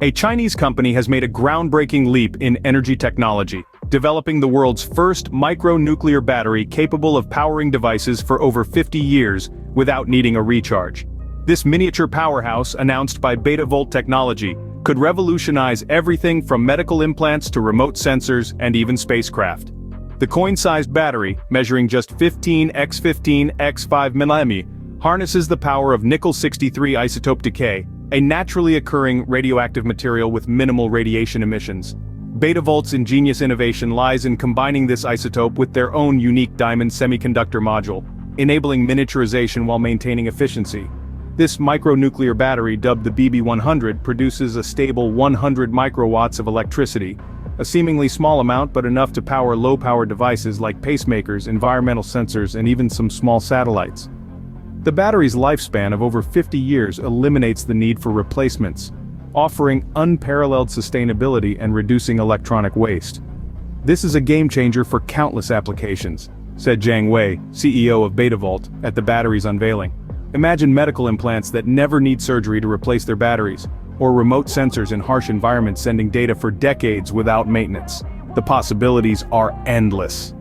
A Chinese company has made a groundbreaking leap in energy technology, developing the world's first micronuclear battery capable of powering devices for over 50 years without needing a recharge. This miniature powerhouse, announced by Betavolt Technology, could revolutionize everything from medical implants to remote sensors and even spacecraft. The coin-sized battery, measuring just 15 x 15 x 5 mm, harnesses the power of nickel-63 isotope decay, a naturally occurring radioactive material with minimal radiation emissions. Betavolt's ingenious innovation lies in combining this isotope with their own unique diamond semiconductor module, enabling miniaturization while maintaining efficiency. This micronuclear battery, dubbed the BB100, produces a stable 100 microwatts of electricity, a seemingly small amount but enough to power low-power devices like pacemakers, environmental sensors, and even some small satellites. The battery's lifespan of over 50 years eliminates the need for replacements, offering unparalleled sustainability and reducing electronic waste. This is a game-changer for countless applications, said Zhang Wei, CEO of Betavolt, at the battery's unveiling. Imagine medical implants that never need surgery to replace their batteries, or remote sensors in harsh environments sending data for decades without maintenance. The possibilities are endless.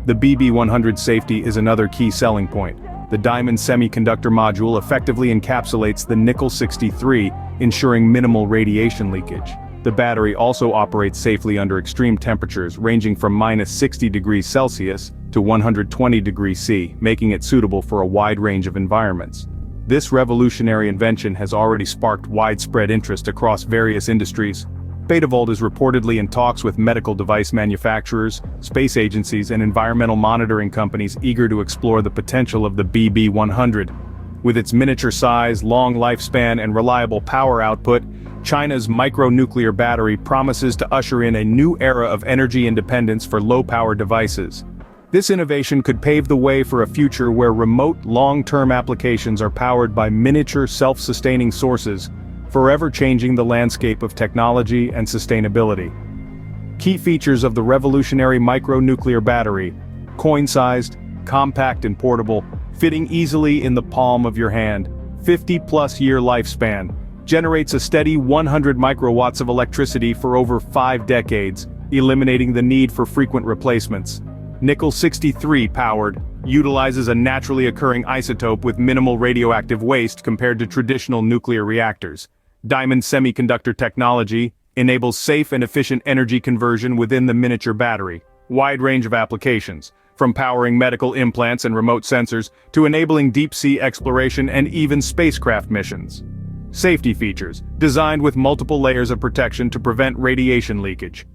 The BB100 safety is another key selling point. The diamond semiconductor module effectively encapsulates the nickel-63, ensuring minimal radiation leakage. The battery also operates safely under extreme temperatures ranging from -60 degrees Celsius to 120 degrees C, making it suitable for a wide range of environments. This revolutionary invention has already sparked widespread interest across various industries. Betavolt is reportedly in talks with medical device manufacturers, space agencies, and environmental monitoring companies eager to explore the potential of the BB100. With its miniature size, long lifespan, and reliable power output, China's micronuclear battery promises to usher in a new era of energy independence for low-power devices. This innovation could pave the way for a future where remote, long-term applications are powered by miniature, self-sustaining sources, forever changing the landscape of technology and sustainability. Key features of the revolutionary micronuclear battery: coin-sized, compact and portable, fitting easily in the palm of your hand, 50-plus-year lifespan, generates a steady 100 microwatts of electricity for over 5 decades, eliminating the need for frequent replacements. Nickel-63 powered, utilizes a naturally occurring isotope with minimal radioactive waste compared to traditional nuclear reactors. Diamond semiconductor technology enables safe and efficient energy conversion within the miniature battery. Wide range of applications, from powering medical implants and remote sensors to enabling deep-sea exploration and even spacecraft missions. Safety features, designed with multiple layers of protection to prevent radiation leakage.